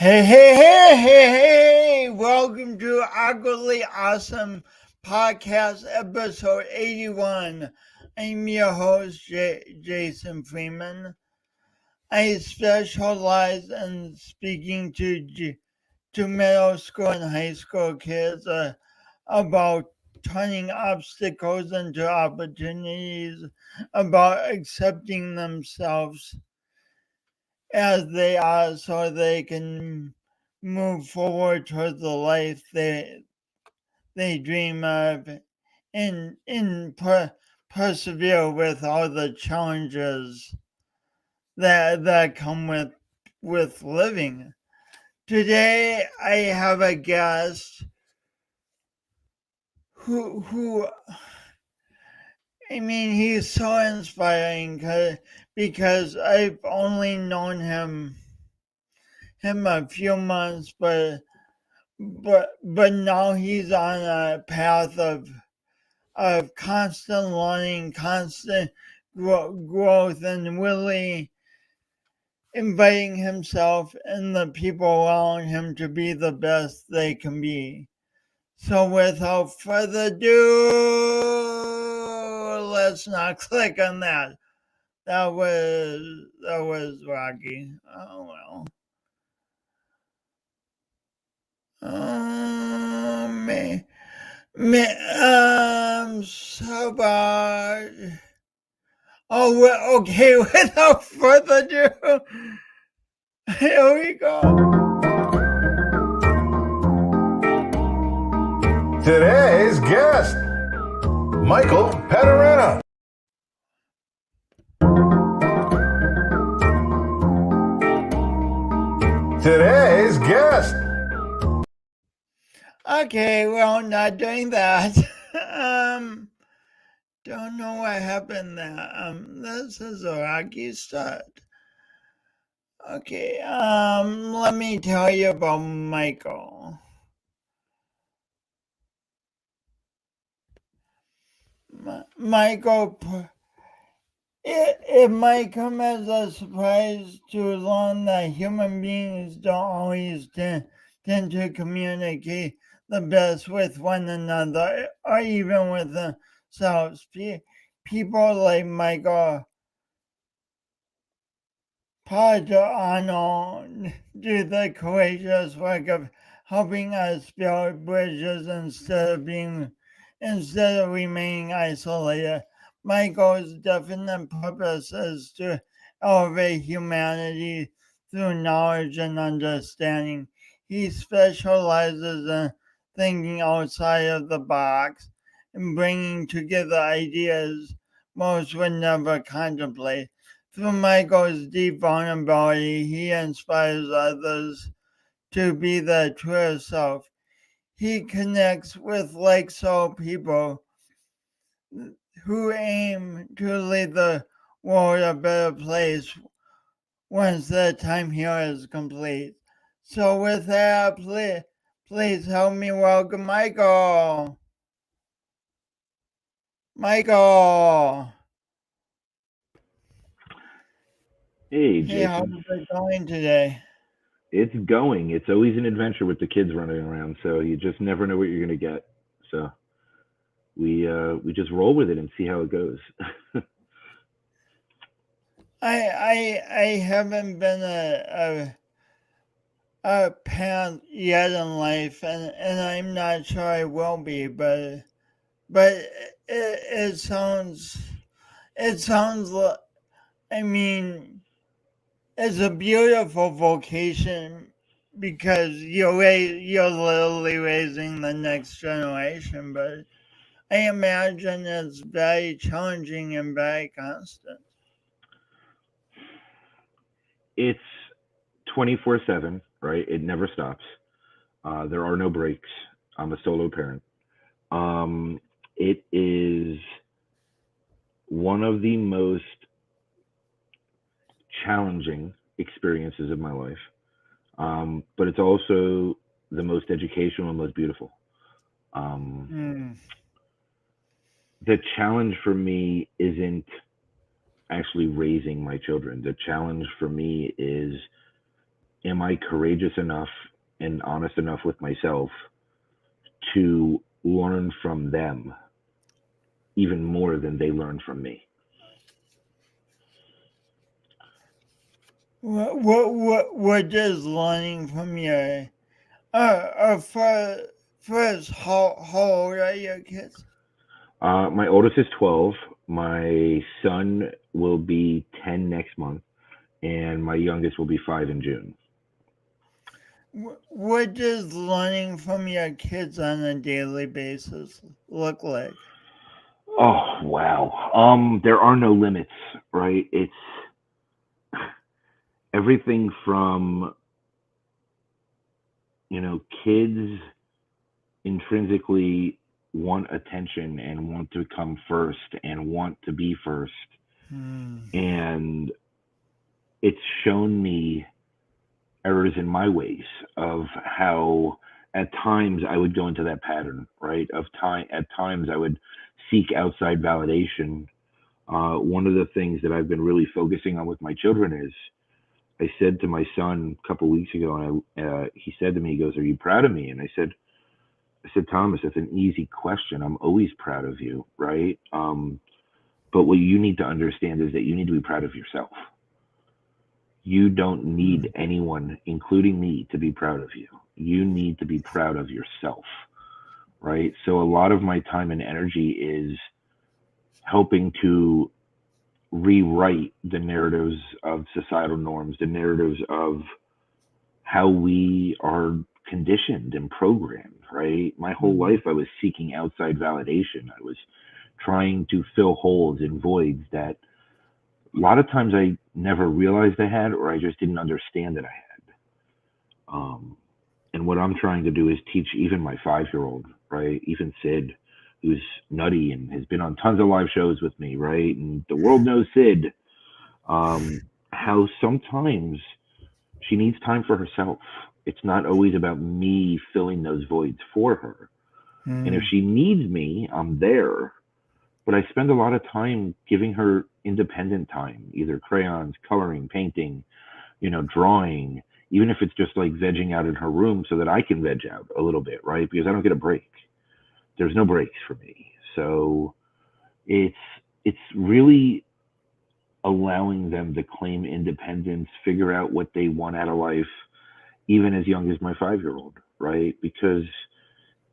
Hey, welcome to Awkwardly Awesome Podcast Episode 81. I'm your host, Jason Freeman. I specialize in speaking to middle school and high school kids about turning obstacles into opportunities, about accepting themselves as they are so they can move forward towards the life they dream of and persevere with all the challenges that come with living. Today I have a guest who he's so inspiring because I've only known him a few months, but now he's on a path of constant learning, constant growth, and really inviting himself and the people around him to be the best they can be. So without further ado, let's not click on that. That was rocky. Oh well. Man. So about. Oh, well, okay, without further ado, here we go. Today's guest, Michael Padurano. Today's guest. Okay, well, not doing that. Don't know what happened there. This is a rocky start. Okay, let me tell you about Michael. Michael, it might come as a surprise to learn that human beings don't always tend to communicate the best with one another or even with themselves. People like Michael Padurano do the courageous work of helping us build bridges instead of remaining isolated. Michael's definite purpose is to elevate humanity through knowledge and understanding. He specializes in thinking outside of the box and bringing together ideas most would never contemplate. Through Michael's deep vulnerability, he inspires others to be their truest self. He connects with like-soul people who aim to leave the world a better place once their time here is complete. So with that, please help me welcome Michael. Michael. Hey, Hey, how's Jason. it going today? It's going. It's always an adventure with the kids running around, so you just never know what you're gonna get. So we just roll with it and see how it goes. I haven't been a parent yet in life, and I'm not sure I will be, but it sounds I mean it's a beautiful vocation because you're literally raising the next generation, but I imagine it's very challenging and very constant. It's 24/7, right? It never stops. There are no breaks. I'm a solo parent. It is one of the most challenging experiences of my life, but it's also the most educational and most beautiful. Um, Hmm. the challenge for me isn't actually raising my children. The challenge for me is am I courageous enough and honest enough with myself to learn from them even more than they learn from me? What does learning from your first how old are your kids? My oldest is 12. My son will be 10 next month, and my youngest will be 5 in June. What does learning from your kids on a daily basis look like? Oh, wow. There are no limits, right? It's everything from, kids intrinsically want attention and want to come first and want to be first. Hmm. And it's shown me errors in my ways of how at times I would go into that pattern, right? At times I would seek outside validation. One of the things that I've been really focusing on with my children is I said to my son a couple of weeks ago, and he said to me, he goes, "Are you proud of me?" And I said, "Thomas, it's an easy question. I'm always proud of you, right? But what you need to understand is that you need to be proud of yourself. You don't need anyone, including me, to be proud of you. You need to be proud of yourself, right?" So a lot of my time and energy is helping to rewrite the narratives of societal norms, the narratives of how we are conditioned and programmed, right? My whole life I was seeking outside validation. I was trying to fill holes and voids that a lot of times I never realized I had, or I just didn't understand that I had. And what I'm trying to do is teach even my 5-year-old, right? Even Sid, who's nutty and has been on tons of live shows with me, right? And the world knows Sid, how sometimes she needs time for herself. It's not always about me filling those voids for her. And if she needs me, I'm there. But I spend a lot of time giving her independent time, either crayons, coloring, painting, drawing, even if it's just like vegging out in her room so that I can veg out a little bit, right? Because I don't get a break. There's no breaks for me. So it's really allowing them to claim independence, figure out what they want out of life, even as young as my 5-year-old, right? Because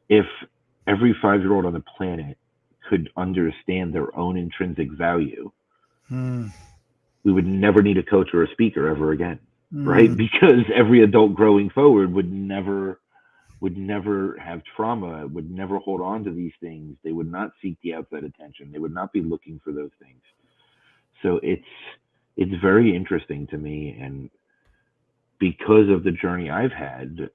if every 5-year-old on the planet could understand their own intrinsic value, we would never need a coach or a speaker ever again, right? Because every adult growing forward would never have trauma, would never hold on to these things. They would not seek the outside attention. They would not be looking for those things. So it's very interesting to me, and because of the journey I've had,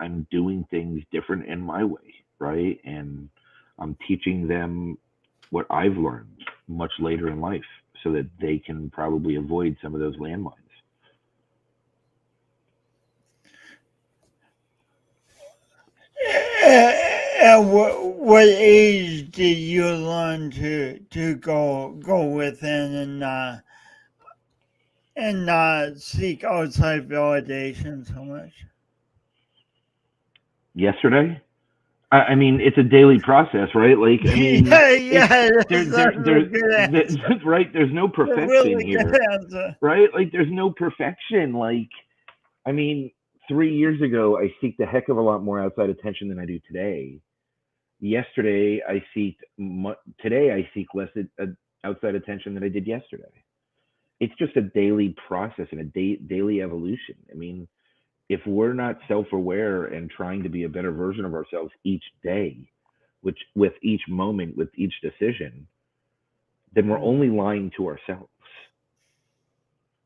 I'm doing things different in my way, right? And I'm teaching them what I've learned much later in life so that they can probably avoid some of those landmines. At what age did you learn to go within and not seek outside validation so much? Yesterday, I mean, it's a daily process, right? Like, I mean, yeah, there, that's a good answer. right? There's no A perfection really good here, answer. right? Like, there's no perfection. Like, I mean, 3 years ago, I seeked a heck of a lot more outside attention than I do today. Yesterday, today I seek less outside attention than I did yesterday. It's just a daily process and a daily evolution. I mean, if we're not self-aware and trying to be a better version of ourselves each day, which with each moment, with each decision, then we're only lying to ourselves,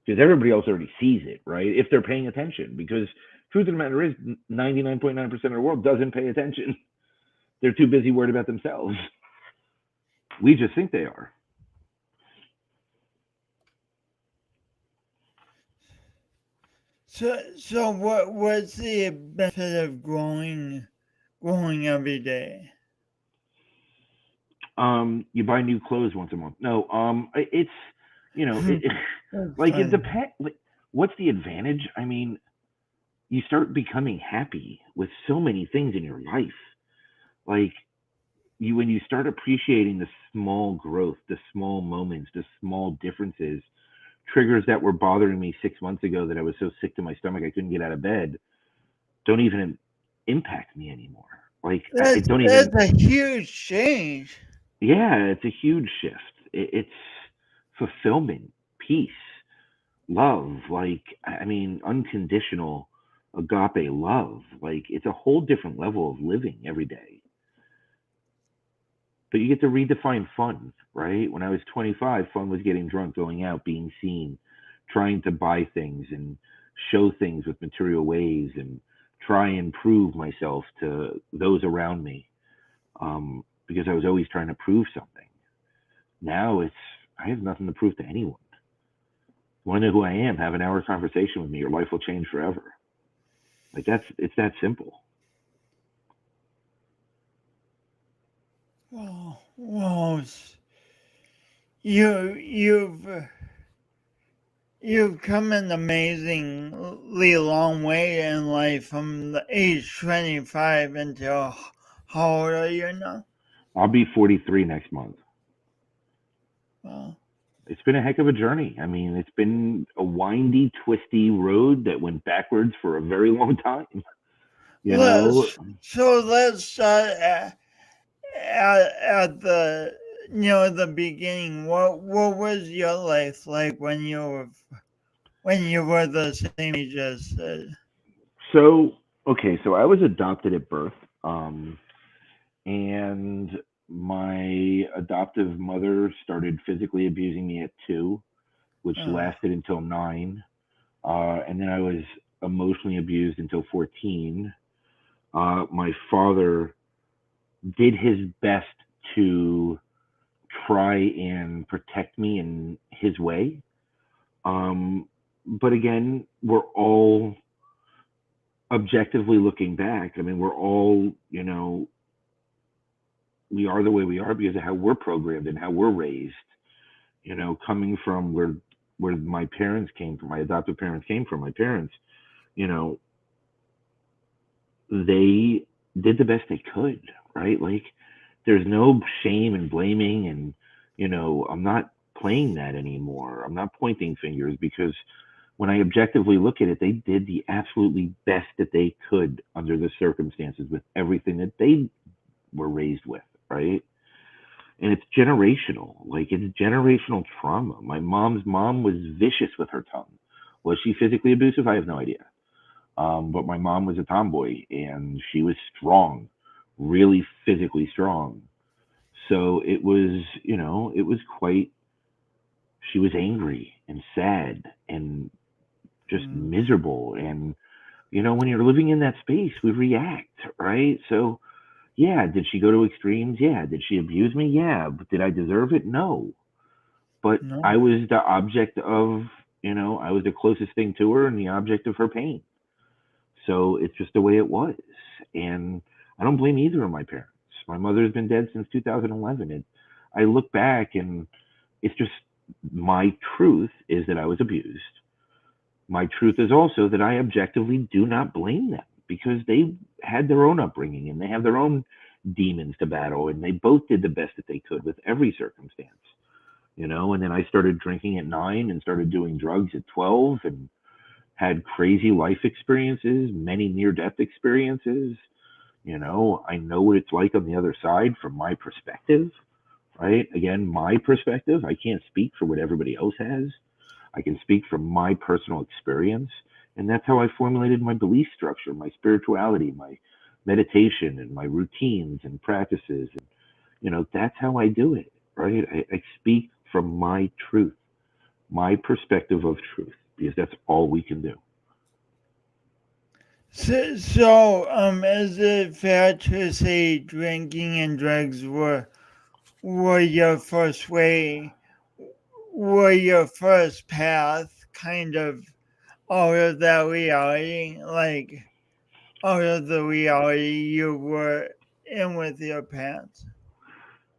because everybody else already sees it, right? If they're paying attention, because truth of the matter is 99.9% of the world doesn't pay attention. They're too busy worried about themselves. We just think they are. So what's the benefit of growing every day? You buy new clothes once a month. No, it's, That's like, it funny. depends. Like, what's the advantage? I mean, you start becoming happy with so many things in your life. Like when you start appreciating the small growth, the small moments, the small differences, triggers that were bothering me 6 months ago that I was so sick to my stomach I couldn't get out of bed don't even impact me anymore. Like I That's don't even. that's a huge change. Yeah, it's a huge shift. It's fulfillment, peace, love. Like I mean, unconditional agape love. Like it's a whole different level of living every day. But you get to redefine fun, right? When I was 25, fun was getting drunk, going out, being seen, trying to buy things and show things with material ways and try and prove myself to those around me, because I was always trying to prove something. Now I have nothing to prove to anyone. Want to know who I am? Have an hour conversation with me. Your life will change forever. Like it's that simple. Well, you've you've come an amazingly long way in life from the age 25 until how old are you now? I'll be 43 next month. Well, It's been a heck of a journey. I mean, it's been a windy, twisty road that went backwards for a very long time. You know, let's start at the the beginning. What was your life like when you were the same age as so okay, so I was adopted at birth, um, and my adoptive mother started physically abusing me at 2, which uh, lasted until 9, and then I was emotionally abused until 14. My father did his best to try and protect me in his way. But again, we're all objectively looking back. I mean, we're all, we are the way we are because of how we're programmed and how we're raised. Coming from where my parents came from, my adoptive parents came from, my parents, you know, they did the best they could, right? Like, there's no shame and blaming, and I'm not playing that anymore. I'm not pointing fingers because when I objectively look at it, they did the absolutely best that they could under the circumstances with everything that they were raised with, right? And it's generational. Like, it's generational trauma. My mom's mom was vicious with her tongue. Was she physically abusive? I have no idea. But my mom was a tomboy and she was strong, really physically strong. So it was quite, she was angry and sad and just mm, miserable. And, when you're living in that space, we react, right? So, yeah, did she go to extremes? Yeah. Did she abuse me? Yeah. But did I deserve it? No. But no, I was the object of, I was the closest thing to her and the object of her pain. So it's just the way it was. And I don't blame either of my parents. My mother's been dead since 2011. And I look back and it's just, my truth is that I was abused. My truth is also that I objectively do not blame them because they had their own upbringing and they have their own demons to battle. And they both did the best that they could with every circumstance. And then I started drinking at 9 and started doing drugs at 12 and had crazy life experiences, many near death experiences. I know what it's like on the other side from my perspective, right? Again, my perspective. I can't speak for what everybody else has. I can speak from my personal experience. And that's how I formulated my belief structure, my spirituality, my meditation, and my routines and practices. And, that's how I do it, right? I speak from my truth, my perspective of truth, because that's all we can do. is it fair to say drinking and drugs were your first way, were your first path, kind of out of that reality, like out of the reality you were in with your parents?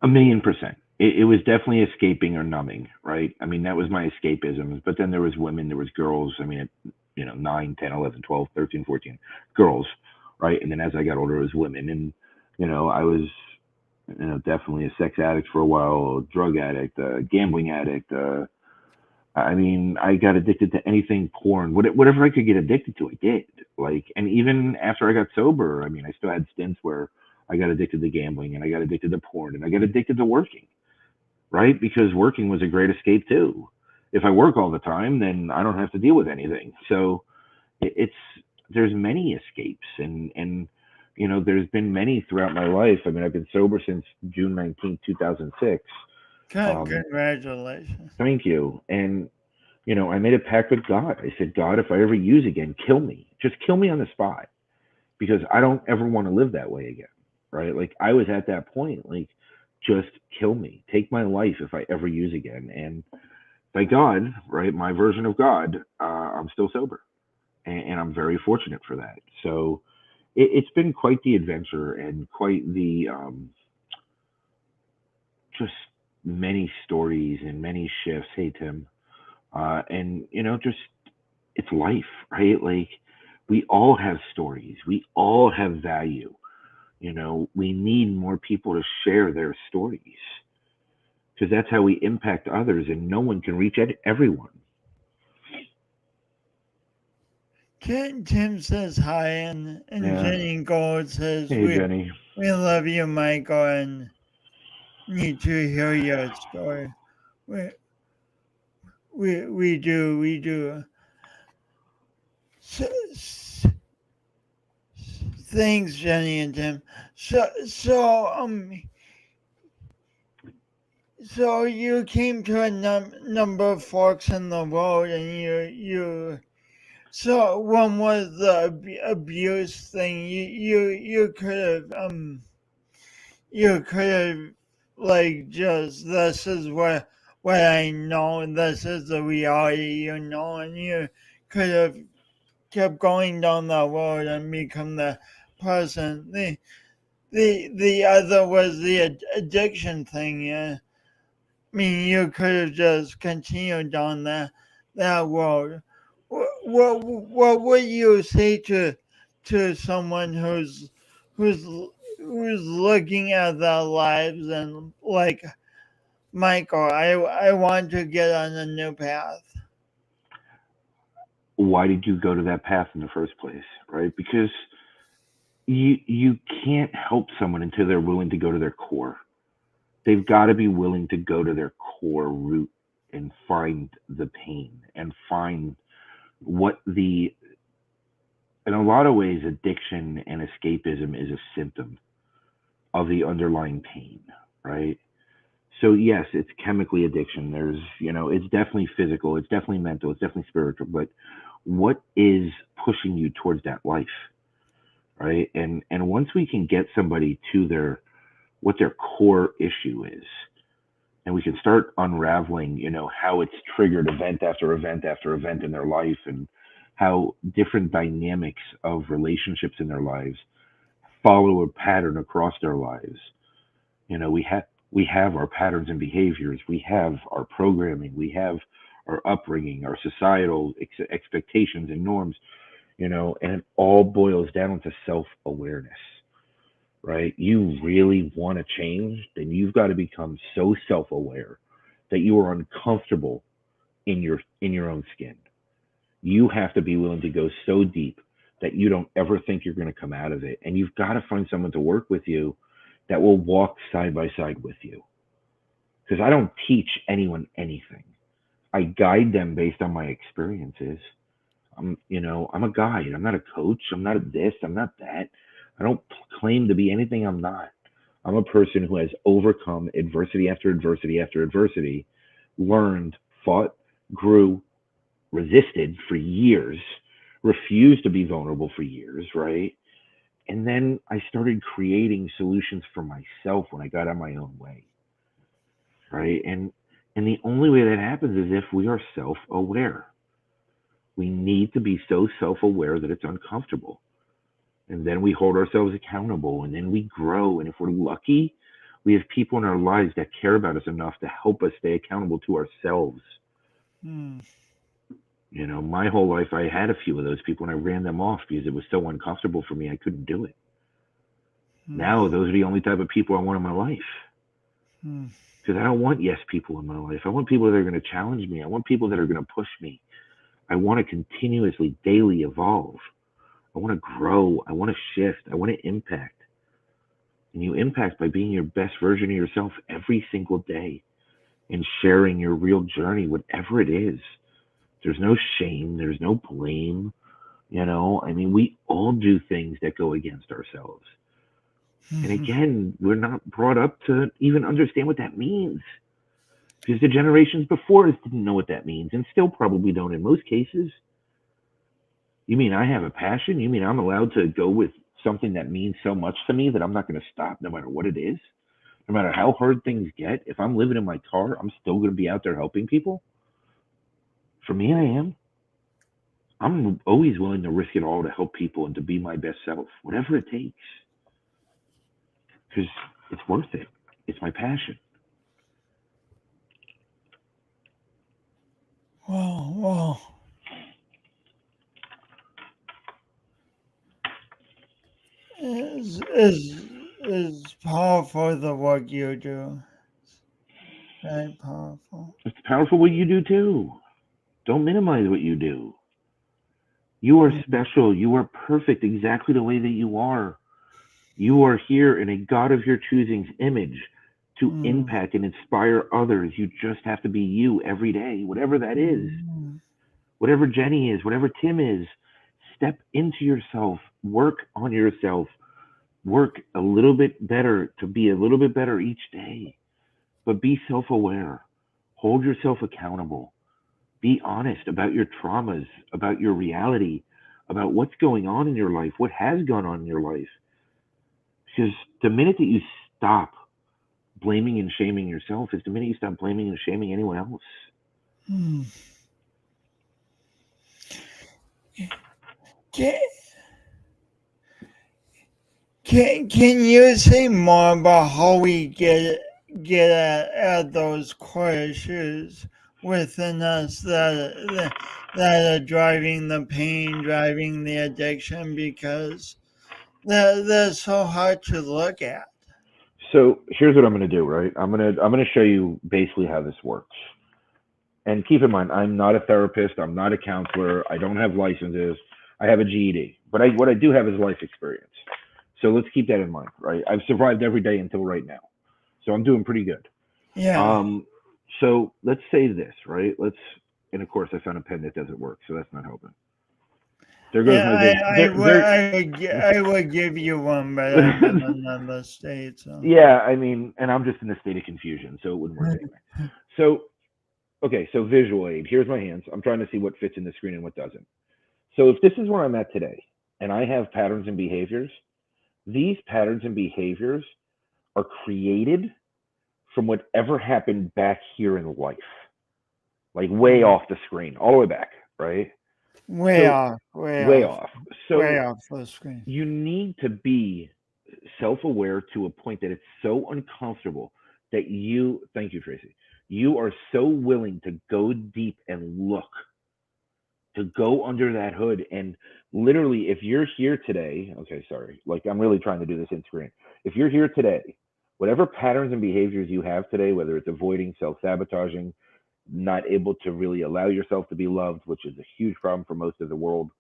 1,000,000%. It was definitely escaping or numbing, right? I mean, that was my escapism. But then there was women, there was girls. I mean, 9, 10, 11, 12, 13, 14 girls, right? And then as I got older, it was women. And, I was, definitely a sex addict for a while, a drug addict, a gambling addict. I mean, I got addicted to anything porn, whatever I could get addicted to, I did. Like, and even after I got sober, I mean, I still had stints where I got addicted to gambling and I got addicted to porn and I got addicted to working, right? Because working was a great escape too. If I work all the time, then I don't have to deal with anything. So it's there's many escapes and there's been many throughout my life. I mean, I've been sober since June 19th, 2006. Congratulations. Thank you. And I made a pact with God. I said, God, if I ever use again, kill me. Just kill me on the spot because I don't ever want to live that way again. Right? Like I was at that point, like just kill me. Take my life if I ever use again. And thank God, right? My version of God, I'm still sober. And I'm very fortunate for that. So it's been quite the adventure and quite the just many stories and many shifts. Hey, Tim. And just it's life, right? Like we all have stories, we all have value. We need more people to share their stories because that's how we impact others, and no one can reach everyone. Tim says hi, and Yeah. Jenny Gold says Hey, Jenny. we love you, Michael, and need to hear your story. We we do. So, thanks, Jenny and Tim. So you came to a number of forks in the road, and you. So one was the abuse thing. You could have you could have like just this is what I know, and this is the reality, and you could have kept going down that road and become the person. The other was the addiction thing. Yeah, I mean you could have just continued down that road. What would you say to someone who's who's looking at their lives and like Michael, I want to get on a new path. Why did you go to that path in the first place, right? Because you can't help someone until they're willing to go to their core. They've got to be willing to go to their core root and find the pain and find what the in a lot of ways addiction and escapism is a symptom of the underlying pain, right? So yes, it's chemically addiction. There's, it's definitely physical, it's definitely mental, it's definitely spiritual, but what is pushing you towards that life, right? And once we can get somebody to their what their core issue is, and we can start unraveling, how it's triggered event after event after event in their life and how different dynamics of relationships in their lives follow a pattern across their lives. We have our patterns and behaviors, we have our programming, we have our upbringing, our societal expectations and norms, and it all boils down to self-awareness, right? You really want to change, then you've got to become so self-aware that you are uncomfortable in your own skin. You have to be willing to go so deep that you don't ever think you're going to come out of it, and you've got to find someone to work with you that will walk side by side with you. Because I don't teach anyone anything. I guide them based on my experiences. I'm a guide. I'm not a coach. I'm not a this. I'm not that. I don't claim to be anything I'm not. I'm a person who has overcome adversity after adversity after adversity, learned, fought, grew, resisted for years, refused to be vulnerable for years, right? And then I started creating solutions for myself when I got on my own way, right? And the only way that happens is if we are self-aware. We need to be so self-aware that it's uncomfortable. And then we hold ourselves accountable and then we grow. And if we're lucky, we have people in our lives that care about us enough to help us stay accountable to ourselves. Hmm. You know, my whole life I had a few of those people and I ran them off because it was so uncomfortable for me. I couldn't do it. Now those are the only type of people I want in my life. Because I don't want yes people in my life. I want people that are going to challenge me. I want people that are going to push me. I want to continuously, daily evolve. I want to grow. I want to shift. I want to impact. And you impact by being your best version of yourself every single day and sharing your real journey, whatever it is. There's no shame. There's no blame. You know, I mean, we all do things that go against ourselves. And again, we're not brought up to even understand what that means. Because the generations before us didn't know what that means and still probably don't in most cases. You mean I have a passion? You mean I'm allowed to go with something that means so much to me that I'm not going to stop no matter what it is? No matter how hard things get, if I'm living in my car, I'm still going to be out there helping people? For me, I am. I'm always willing to risk it all to help people and to be my best self, whatever it takes. Because it's worth it. It's my passion. Wow. Is powerful the work you do. Very powerful. It's powerful what you do too. Don't minimize what you do. You are special. You are perfect exactly the way that you are. You are here in a God of your choosing's image to impact and inspire others. You just have to be you every day, whatever that is. Whatever Jenny is, whatever Tim is. Step into yourself. Work on yourself. Work a little bit better to be a little bit better each day. But be self aware. Hold yourself accountable. Be honest about your traumas, about your reality, about what's going on in your life, what has gone on in your life. Because the minute that you stop blaming and shaming yourself is the minute you stop blaming and shaming anyone else. Can you say more about how we get at those core issues within us that are driving the pain, driving the addiction? Because they're so hard to look at. So here's what I'm going to do, right? I'm going to show you basically how this works. And keep in mind, I'm not a therapist. I'm not a counselor. I don't have licenses. I have a GED. But what I do have is life experience. So let's keep that in mind, right? I've survived every day until right now. So I'm doing pretty good. Yeah. So let's say this, right? And of course, I found a pen that doesn't work, so that's not helping. There goes my vision. I would give you one, but I'm in another state. So. Yeah, I mean, and I'm just in a state of confusion, so it wouldn't work anyway. So, okay, so visual aid. Here's my hands. I'm trying to see what fits in the screen and what doesn't. So if this is where I'm at today, and I have patterns and behaviors, these patterns and behaviors are created from whatever happened back here in life, like way off the screen, all the way back, right? Way off. So way off the screen. You need to be self-aware to a point that it's so uncomfortable that thank you, Tracy, you are so willing to go deep and look, to go under that hood. And literally, if you're here today, okay, sorry, like I'm really trying to do this in screen. If you're here today, whatever patterns and behaviors you have today, whether it's avoiding, self-sabotaging, not able to really allow yourself to be loved, which is a huge problem for most of the world.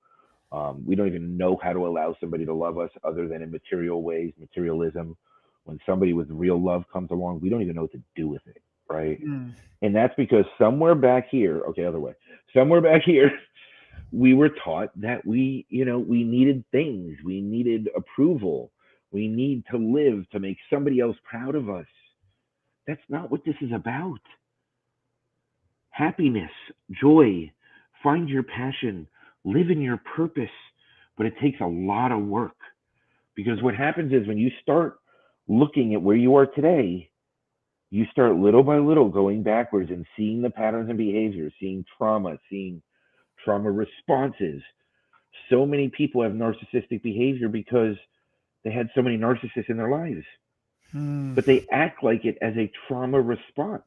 We don't even know how to allow somebody to love us other than in material ways, materialism. When somebody with real love comes along, we don't even know what to do with it, right? And that's because somewhere back here, okay, other way, somewhere back here, we were taught that we needed things, we needed approval, we need to live to make somebody else proud of us. That's not what this is about. Happiness, joy, find your passion, live in your purpose, but it takes a lot of work. Because what happens is when you start looking at where you are today, you start little by little going backwards and seeing the patterns and behaviors, seeing trauma responses. So many people have narcissistic behavior because they had so many narcissists in their lives, but they act like it as a trauma response.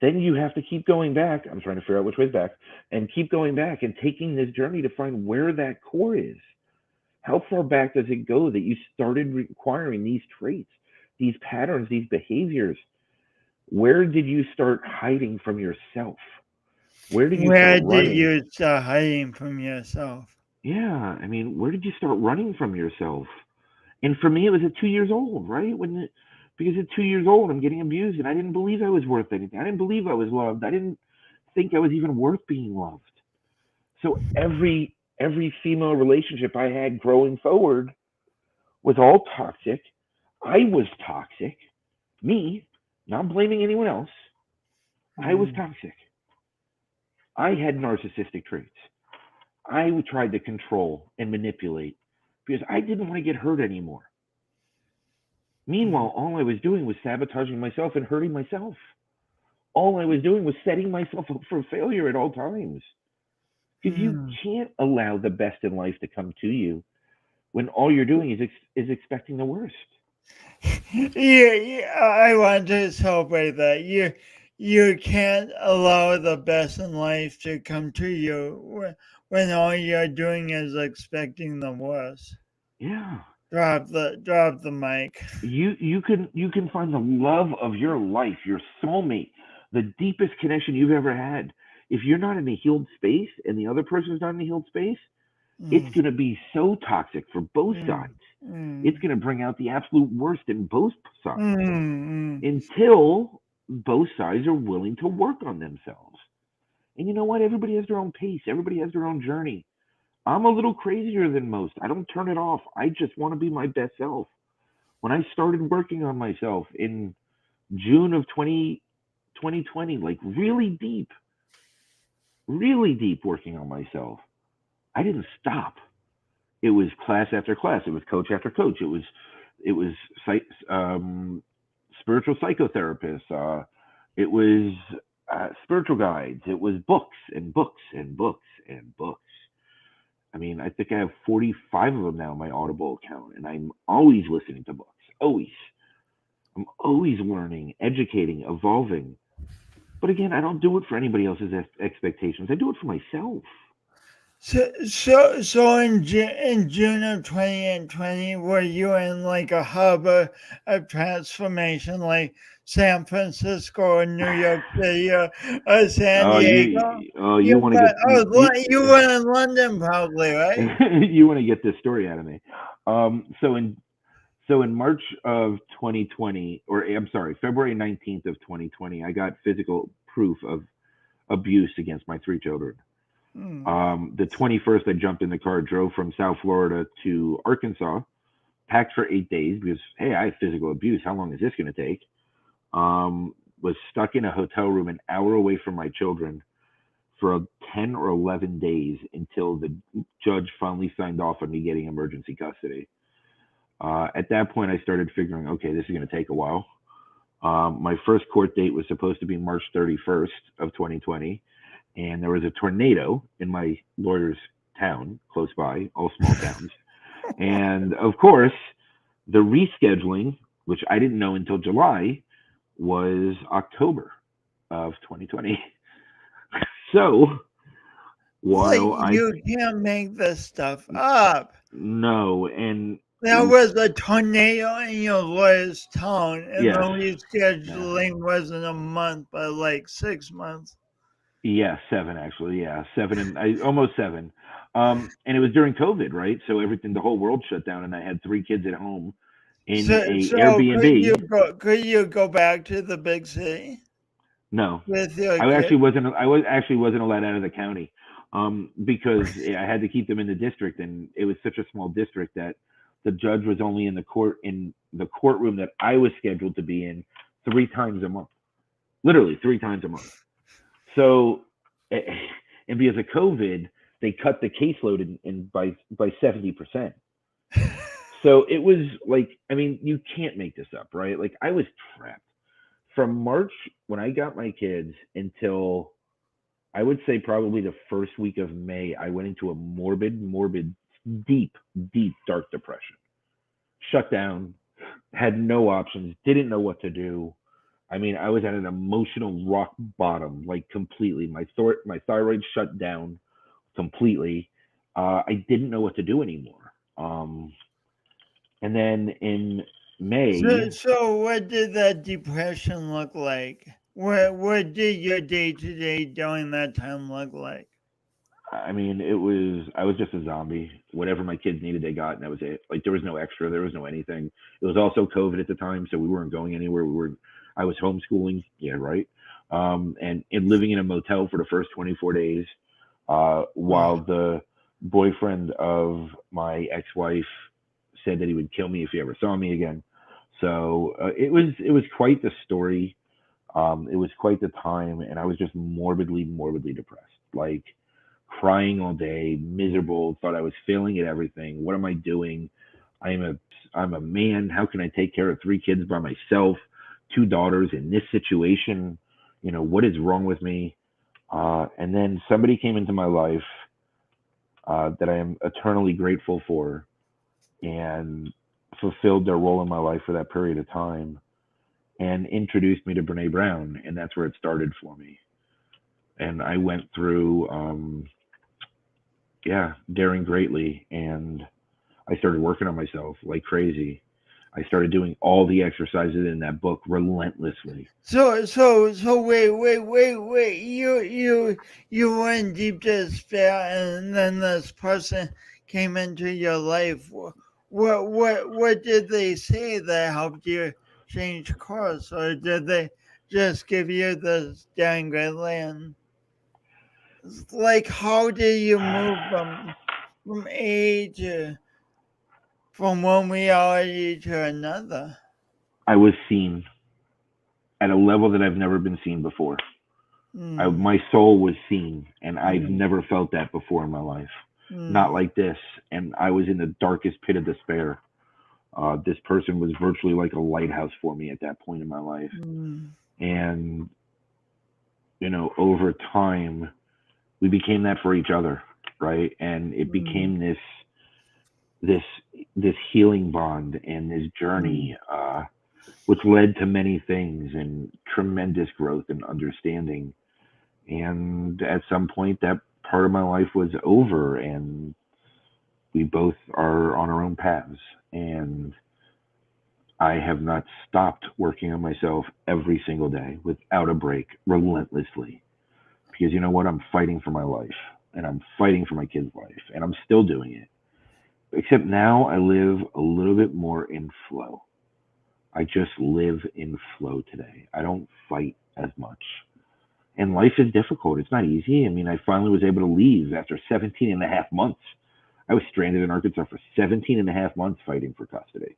then you have to keep going back. I'm trying to figure out which way's back, and keep going back and taking this journey to find where that core is. How far back does it go that you started requiring these traits, these patterns, these behaviors? Where did you start hiding from yourself? Where did you start Where did running? you start hiding from yourself? Yeah, I mean, where did you start running from yourself? And for me, it was at 2 years old, right? Because at 2 years old, I'm getting abused, and I didn't believe I was worth anything. I didn't believe I was loved. I didn't think I was even worth being loved. So every female relationship I had growing forward was all toxic. I was toxic. Me, not blaming anyone else. I was Mm. toxic. I had narcissistic traits. I tried to control and manipulate because I didn't want to get hurt anymore. Mm. Meanwhile, all I was doing was sabotaging myself and hurting myself. All I was doing was setting myself up for failure at all times. Because you Mm. can't allow the best in life to come to you when all you're doing is expecting the worst. I want to celebrate that. You can't allow the best in life to come to you when all you're doing is expecting the worst. Yeah. Drop the mic. You can find the love of your life, your soulmate, the deepest connection you've ever had. If you're not in a healed space and the other person's not in a healed space, it's Mm. going to be so toxic for both Mm. sides. It's Mm. going to bring out the absolute worst in both sides Mm. until both sides are willing to work on themselves. And you know what? Everybody has their own pace. Everybody has their own journey. I'm a little crazier than most. I don't turn it off. I just want to be my best self. When I started working on myself in June of 2020, like really deep working on myself, I didn't stop. It was class after class. It was coach after coach. It was spiritual psychotherapists. It was spiritual guides. It was books and books and books and books. I mean, I think I have 45 of them now in my Audible account, and I'm always listening to books. Always. I'm always learning, educating, evolving. But again, I don't do it for anybody else's expectations. I do it for myself. So in June of 2020, were you in like a hub of transformation, like San Francisco or New York City or San Oh, Diego? you want to get You were in London probably, right? you want to get this story out of me. So in March of 2020, or I'm sorry, February 19th of 2020, I got physical proof of abuse against my three children. Mm. The 21st, I jumped in the car, drove from South Florida to Arkansas, packed for 8 days because, hey, I have physical abuse. How long is this going to take? Was stuck in a hotel room an hour away from my children for 10 or 11 days until the judge finally signed off on me getting emergency custody. At that point, I started figuring, okay, this is going to take a while. My first court date was supposed to be March 31st of 2020, and there was a tornado in my lawyer's town close by, all small towns. And of course, the rescheduling, which I didn't know until July, was October of 2020. So Like while I you can't make this stuff up. no, and There was a tornado in your lawyer's town, and the yes, yeah, rescheduling wasn't a month, but like 6 months. yeah, seven actually, yeah, seven and almost seven. And it was during COVID, right? So everything, the whole world shut down, and I had three kids at home in a So Airbnb. could you go back to the big city No, with your I kid? actually wasn't. I was actually wasn't allowed out of the county because I had to keep them in the district, and it was such a small district that the judge was only in the courtroom that I was scheduled to be in 3 times a month, literally 3 times a month. So, and because of COVID, they cut the caseload in by 70%. So it was like, I mean, you can't make this up, right? Like I was trapped from March when I got my kids until I would say probably the first week of May, I went into a morbid, deep, deep, dark depression. Shut down, had no options, didn't know what to do. I mean, I was at an emotional rock bottom, like completely. My thyroid shut down completely. I didn't know what to do anymore. And then in So, May, so what did that depression look like? What did your day to day during that time look like? I mean, I was just a zombie. Whatever my kids needed, they got, and that was it. Like there was no extra, there was no anything. It was also COVID at the time, so we weren't going anywhere. I was homeschooling, yeah, right. And living in a motel for the first 24 days, Oh, while the boyfriend of my ex-wife said that he would kill me if he ever saw me again. So it was quite the story. It was quite the time, and I was just morbidly depressed. Like crying all day, miserable, thought I was failing at everything. What am I doing? I'm a I'm a man. How can I take care of three kids by myself, two daughters in this situation? What is wrong with me? And then somebody came into my life that I am eternally grateful for and fulfilled their role in my life for that period of time and introduced me to Brene Brown. And that's where it started for me. And I went through, yeah, daring greatly. And I started working on myself like crazy. I started doing all the exercises in that book relentlessly. so wait. You were in deep despair, and then this person came into your life. What did they say that helped you change course, or did they just give you this downgrade land? Like, how did you move from A to from one reality to another? I was seen at a level that I've never been seen before. Mm, My soul was seen, and I've mm, never felt that before in my life. Not mm, like this. And I was in the darkest pit of despair. This person was virtually like a lighthouse for me at that point in my life. mm, And, over time, we became that for each other, right? And it mm, became this, this healing bond and this mm, journey, which led to many things and tremendous growth and understanding. And at some point, that part of my life was over, and we both are on our own paths. And I have not stopped working on myself every single day without a break, relentlessly. Because you know what? I'm fighting for my life, and I'm fighting for my kid's life, and I'm still doing it. Except now I live a little bit more in flow. I just live in flow today. I don't fight as much. And life is difficult. It's not easy. I mean, I finally was able to leave after 17 and a half months. I was stranded in Arkansas for 17 and a half months fighting for custody.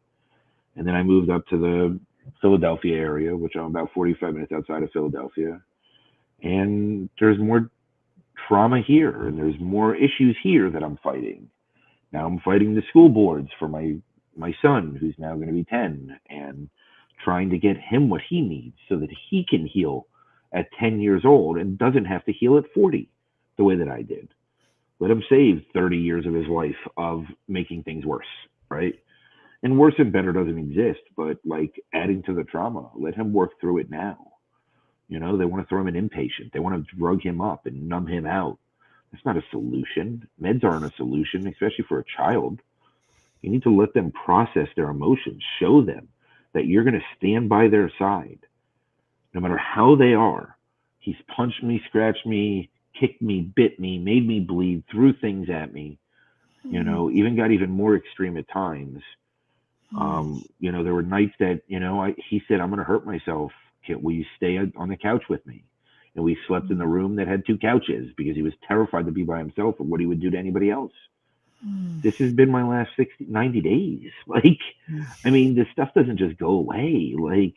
And then I moved up to the Philadelphia area, which I'm about 45 minutes outside of Philadelphia. And there's more trauma here, and there's more issues here that I'm fighting. Now I'm fighting the school boards for my son, who's now going to be 10, and trying to get him what he needs so that he can heal at 10 years old and doesn't have to heal at 40 the way that I did. Let him save 30 years of his life of making things worse, right? And worse and better doesn't exist, but like adding to the trauma, let him work through it now. They want to throw him an inpatient. They want to drug him up and numb him out. That's not a solution. Meds aren't a solution, especially for a child. You need to let them process their emotions, show them that you're going to stand by their side, no matter how they are. He's punched me, scratched me, kicked me, bit me, made me bleed, threw things at me, mm, even got even more extreme at times. mm, There were nights that, he said, I'm going to hurt myself. Will you stay on the couch with me? And we slept in the room that had two couches because he was terrified to be by himself or what he would do to anybody else. mm, This has been my last 60, 90 days. Like, I mean, this stuff doesn't just go away. Like,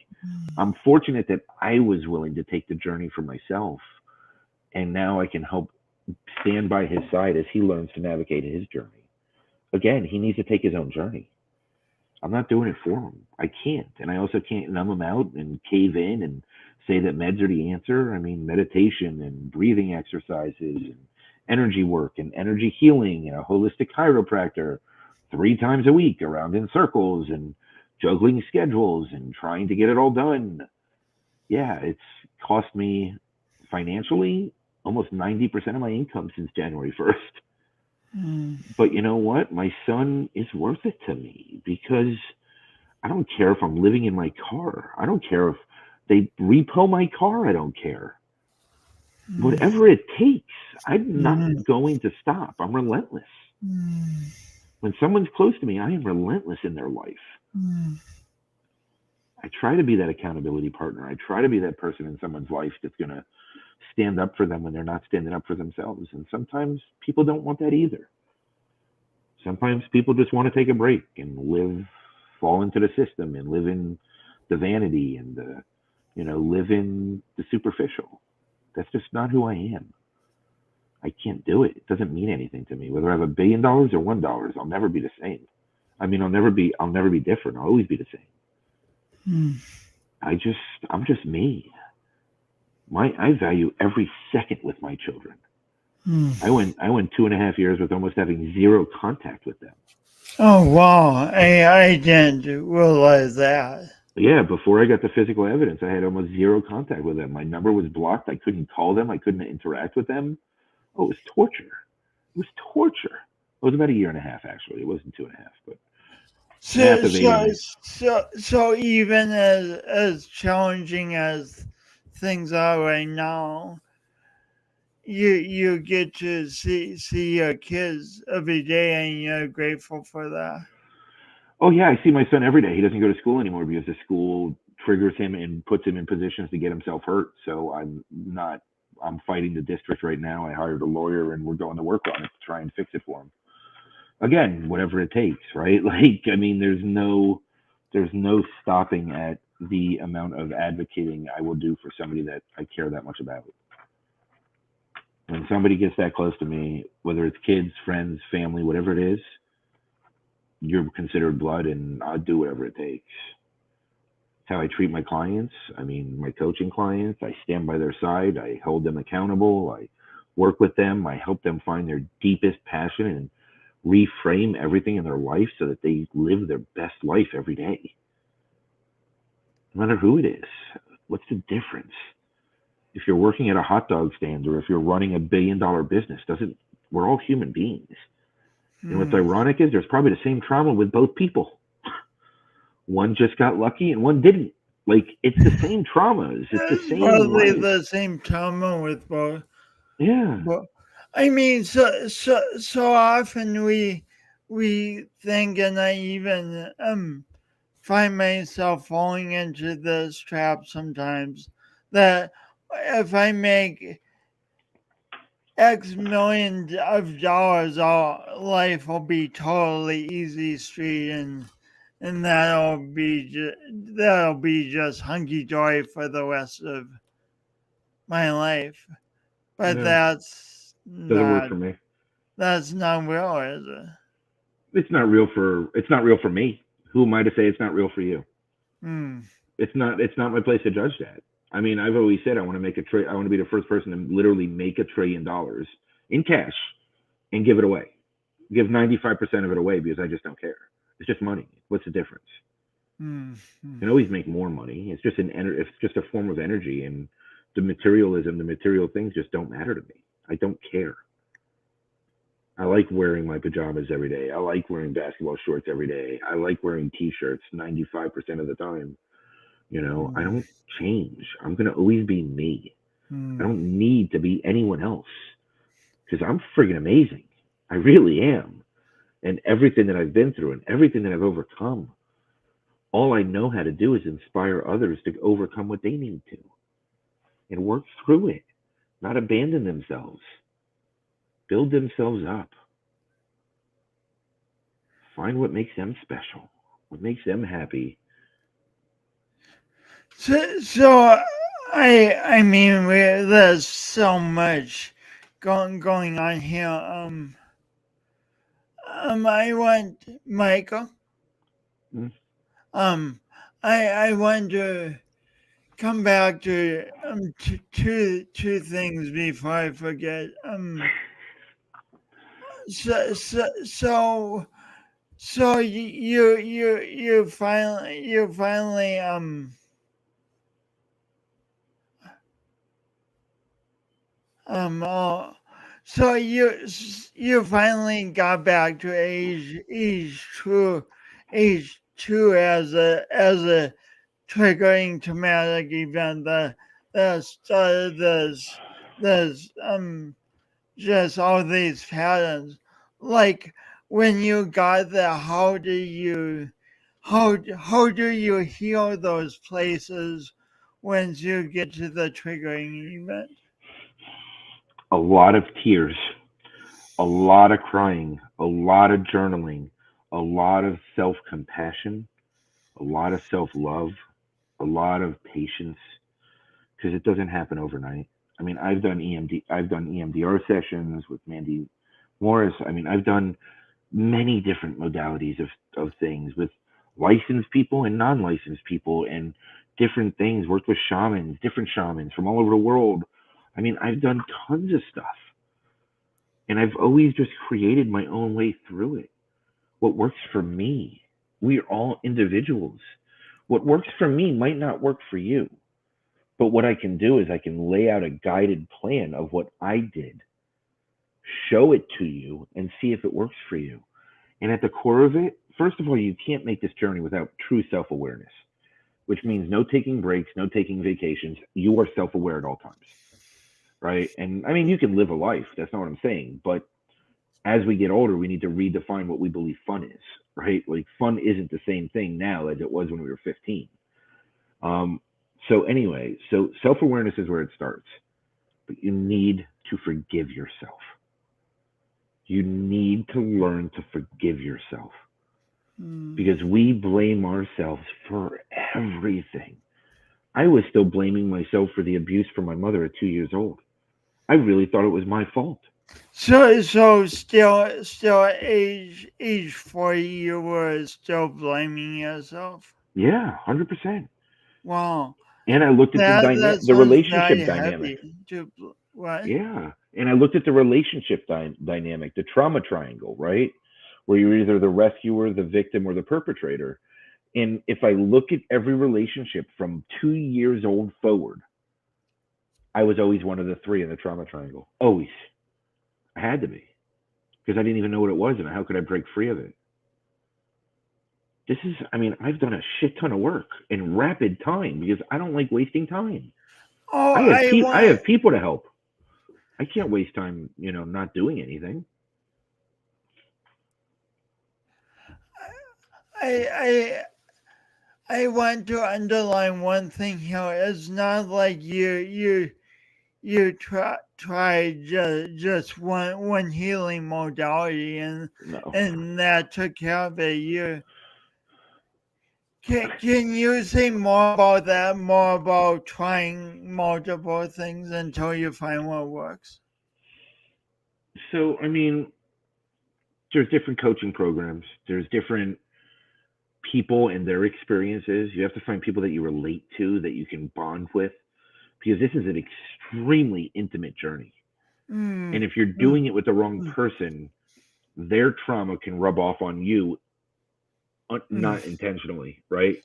I'm fortunate that I was willing to take the journey for myself. And now I can help stand by his side as he learns to navigate his journey. Again, he needs to take his own journey. I'm not doing it for him. I can't. And I also can't numb him out and cave in and say that meds are the answer. I mean, meditation and breathing exercises and energy work and energy healing and a holistic chiropractor 3 times a week around in circles and juggling schedules and trying to get it all done. yeah, it's cost me financially almost 90% of my income since January 1st. Mm. But you know what? My son is worth it to me because I don't care if I'm living in my car. I don't care if they repo my car. I don't care. Mm. Whatever it takes, I'm not Mm. going to stop. I'm relentless. Mm. When someone's close to me, I am relentless in their life. Mm. I try to be that accountability partner. I try to be that person in someone's life that's going to stand up for them when they're not standing up for themselves. And sometimes people don't want that either. Sometimes people just want to take a break and live, fall into the system and live in the vanity and the, live in the superficial. That's just not who I am. I can't do it. It doesn't mean anything to me. Whether I have $1 billion or $1, I'll never be the same. I mean, I'll never be different. I'll always be the same. Mm. I just, I'm just me. I value every second with my children. Mm. I went 2.5 years with almost having zero contact with them. Oh wow! I didn't realize that. Yeah, before I got the physical evidence, I had almost zero contact with them. My number was blocked. I couldn't call them. I couldn't interact with them. Oh, it was torture. It was torture. It was about 1.5 years, actually. It wasn't 2.5, but math So evading so me. so even as challenging as things are right now, you get to see your kids every day, and you're grateful for that. Oh yeah, I see my son every day. He doesn't go to school anymore because the school triggers him and puts him in positions to get himself hurt. So I'm not. I'm fighting the district right now. I hired a lawyer and we're going to work on it to try and fix it for him. Again, whatever it takes, right? Like, I mean, there's no stopping at the amount of advocating I will do for somebody that I care that much about. When somebody gets that close to me, whether it's kids, friends, family, whatever it is, you're considered blood, and I'll do whatever it takes. It's how I treat my clients. I mean, my coaching clients, I stand by their side. I hold them accountable. I work with them. I help them find their deepest passion and reframe everything in their life so that they live their best life every day. No matter who it is, what's the difference? If you're working at a hot dog stand or if you're running $1 billion business, doesn't we're all human beings. And what's Hmm. ironic is there's probably the same trauma with both people. One just got lucky and one didn't. Like, it's the same traumas. It's the It's same probably life. the same trauma with both. Yeah. But I mean, so often we think, and I even find myself falling into this trap sometimes, that if I make X million of dollars, all life will be totally easy street, and that'll be just hunky dory for the rest of my life. But No, doesn't work for me. that's not real, is it? It's not real for me. Who am I to say it's not real for you? Hmm. It's not my place to judge that. I mean, I've always said I want to be the first person to literally make $1 trillion in cash and give it away. Give 95% of it away because I just don't care. It's just money. What's the difference? Hmm. You can always make more money. It's just a form of energy, and the material things just don't matter to me. I don't care. I like wearing my pajamas every day. I like wearing basketball shorts every day. I like wearing t-shirts 95% of the time. I Hmm. don't change. I'm going to always be me. I Hmm. don't need to be anyone else because I'm friggin' amazing. I really am. And everything that I've been through and everything that I've overcome, all I know how to do is inspire others to overcome what they need to and work through it, not abandon themselves, build themselves up, find what makes them special, what makes them happy. So I mean, there's so much going on here. I want Michael. Mm. Um, I want to come back to two things before I forget. So so so so you finally Um, uh, so you finally got back to age two as a triggering traumatic event that started this just all these patterns. Like when you got there, how do you heal those places once you get to the triggering event? A lot of tears, a lot of crying, a lot of journaling, a lot of self compassion, a lot of self love, a lot of patience, because it doesn't happen overnight. I mean, I've done EMDR sessions with Mandy Morris. I mean, I've done many different modalities of things with licensed people and non-licensed people and different things. Worked with shamans, different shamans from all over the world. I mean, I've done tons of stuff, and I've always just created my own way through it. What works for me. We are all individuals. What works for me might not work for you. But what I can do is I can lay out a guided plan of what I did, show it to you, and see if it works for you. And at the core of it, first of all, you can't make this journey without true self awareness, which means no taking breaks, no taking vacations. You are self aware at all times, right? And I mean, you can live a life. That's not what I'm saying. But as we get older, we need to redefine what we believe fun is, right? Like fun isn't the same thing now as it was when we were 15. Um, so anyway, so self awareness is where it starts, but you need to forgive yourself. You need to learn to forgive yourself Mm. because we blame ourselves for everything. I was still blaming myself for the abuse from my mother at 2 years old. I really thought it was my fault. So still age 40, you were still blaming yourself. Yeah, 100%. Wow, And I looked at that the sounds very relationship dynamic. heavy. What? Yeah. And I looked at the relationship dynamic, the trauma triangle, right? Where you're either the rescuer, the victim, or the perpetrator. And if I look at every relationship from 2 years old forward, I was always one of the three in the trauma triangle. Always. I had to be because I didn't even know what it was and how could I break free of it. I mean, I've done a shit ton of work in rapid time because I don't like wasting time. Oh, I have people to help. I can't waste time, not doing anything. I I want to underline one thing here. It's not like you tried just one healing modality No. and that took care of it. Can you say more about that? More about trying multiple things until you find what works? So, I mean, there's different coaching programs. There's different people and their experiences. You have to find people that you relate to, that you can bond with, because this is an extremely intimate journey. And Mm, if you're mm, doing it with the wrong mm, person, their trauma can rub off on you mm, not intentionally, right?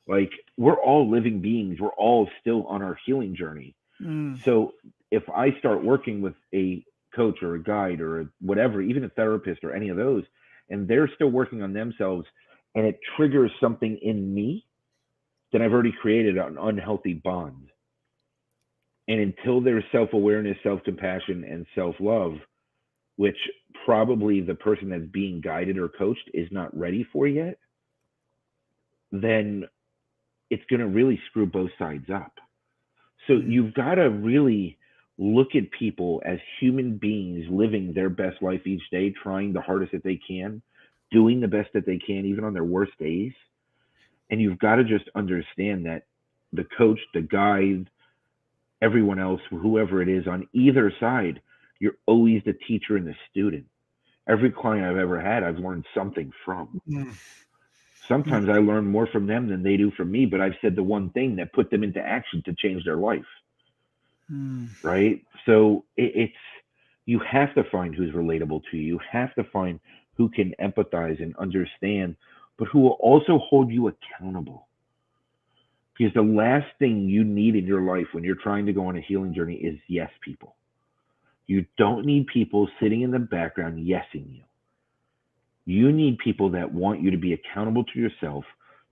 Like we're all living beings. We're all still on our healing journey. mm, So if I start working with a coach or a guide or whatever, even a therapist or any of those, and they're still working on themselves and it triggers something in me, then I've already created an unhealthy bond. And until there's self awareness, self compassion, and self love, which probably the person that's being guided or coached is not ready for yet, then it's going to really screw both sides up. So mm, you've got to really look at people as human beings living their best life each day, trying the hardest that they can, doing the best that they can, even on their worst days. And you've got to just understand that the coach, the guide, everyone else, whoever it is on either side, you're always the teacher and the student. Every client I've ever had, I've learned something from. mm, mm, Sometimes I learn more from them than they do from me, but I've said the one thing that put them into action to change their life, mm, right? So it's you have to find who's relatable to you. You have to find who can empathize and understand, but who will also hold you accountable. Because the last thing you need in your life when you're trying to go on a healing journey is yes people. You don't need people sitting in the background yesing you. You need people that want you to be accountable to yourself,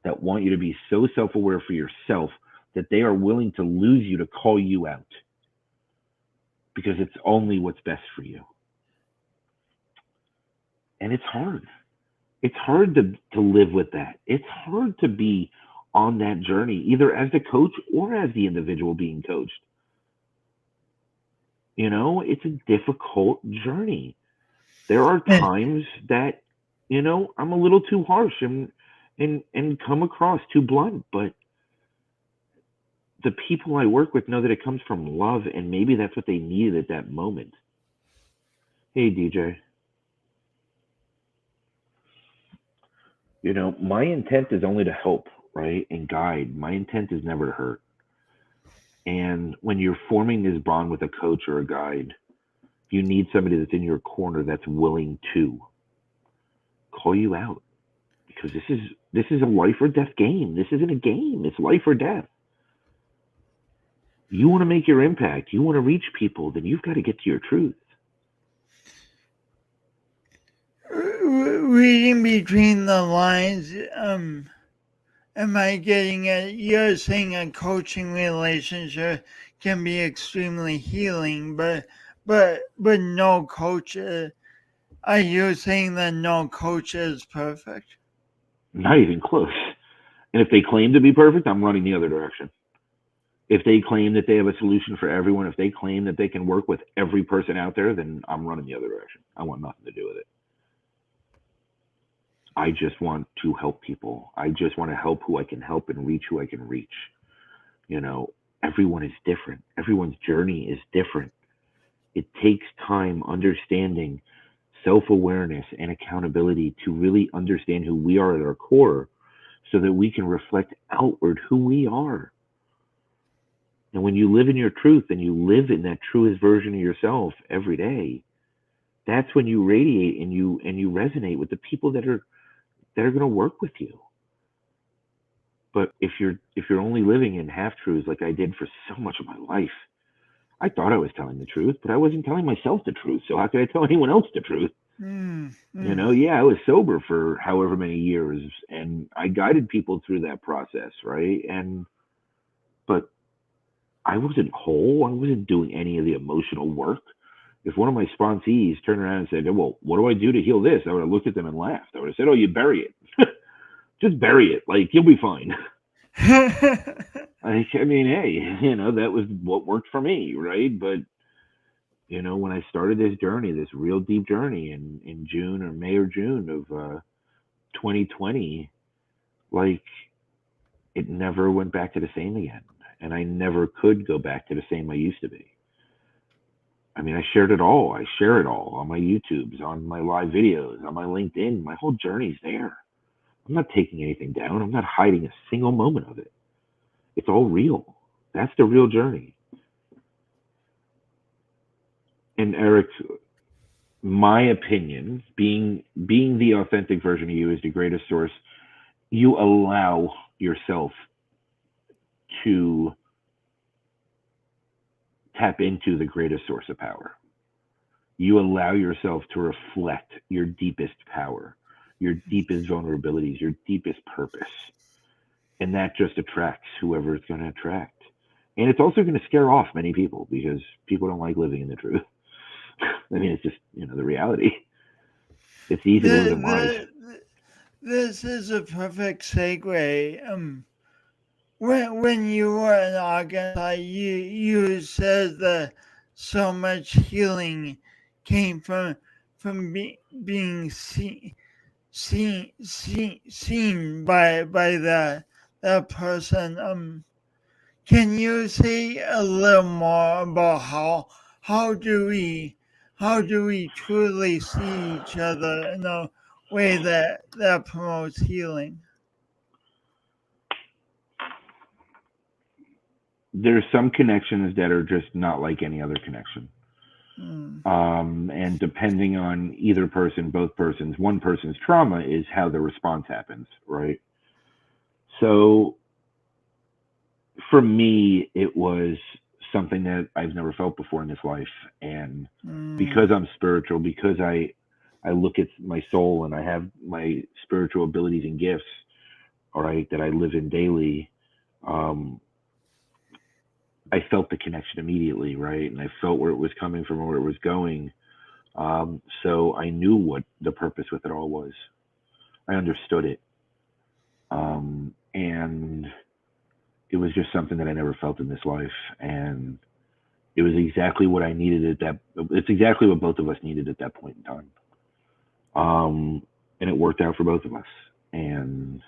that want you to be so self-aware for yourself that they are willing to lose you to call you out, because it's only what's best for you. And it's hard. It's hard to live with that. It's hard to be on that journey, either as the coach or as the individual being coached. You know, it's a difficult journey. There are times that, you know, I'm a little too harsh and come across too blunt, but the people I work with know that it comes from love, and maybe that's what they needed at that moment. Hey, DJ. You know, my intent is only to help, right? And guide. My intent is never to hurt. And when you're forming this bond with a coach or a guide, you need somebody that's in your corner that's willing to call you out, because this is a life or death game. This isn't a game. It's life or death. You want to make your impact, you want to reach people, then you've got to get to your truth. Reading between the lines, am I getting it? You're saying a coaching relationship can be extremely healing, but no coach. Are you saying that no coach is perfect? Not even close. And if they claim to be perfect, I'm running the other direction. If they claim that they have a solution for everyone, if they claim that they can work with every person out there, then I'm running the other direction. I want nothing to do with it. I just want to help people. I just want to help who I can help and reach who I can reach. You know, everyone is different. Everyone's journey is different. It takes time understanding self-awareness and accountability to really understand who we are at our core, so that we can reflect outward who we are. And when you live in your truth and you live in that truest version of yourself every day, that's when you radiate and you resonate with the people that are going to work with you. But if you're only living in half truths, like I did for so much of my life, I thought I was telling the truth, but I wasn't telling myself the truth. So how could I tell anyone else the truth? You know, yeah, I was sober for however many years, and I guided people through that process, right? But I wasn't whole. I wasn't doing any of the emotional work. If one of my sponsees turned around and said, well, what do I do to heal this? I would have looked at them and laughed. I would have said, oh, you bury it. Just bury it. Like, you'll be fine. I mean, hey, you know, that was what worked for me, right? But, you know, when I started this journey, this real deep journey in June or May or June of 2020, like, it never went back to the same again. And I never could go back to the same I used to be. I mean, I shared it all. I share it all on my YouTubes, on my live videos, on my LinkedIn. My whole journey's there. I'm not taking anything down. I'm not hiding a single moment of it. It's all real. That's the real journey. And Eric, my opinion, being the authentic version of you is the greatest source. You allow yourself to tap into the greatest source of power. You allow yourself to reflect your deepest power, your deepest vulnerabilities, your deepest purpose. And that just attracts whoever it's going to attract. And it's also going to scare off many people, because people don't like living in the truth. I mean, it's just, you know, the reality. It's easy to live in lies. This is a perfect segue. When you were in Arkansas, you said that so much healing came from being seen by that person. Can you say a little more about how do we truly see each other in a way that promotes healing? There's some connections that are just not like any other connection. And depending on either person, both persons, one person's trauma is how the response happens, right? So for me, it was something that I've never felt before in this life. And because Mm. I'm spiritual, because I look at my soul and I have my spiritual abilities and gifts, all right, that I live in daily, um, I felt the connection immediately, right? And I felt where it was coming from and where it was going. So I knew what the purpose with it all was. I understood it. And it was just something that I never felt in this life. And it was exactly what I needed at that. It's exactly what both of us needed at that point in time. And it worked out for both of us. And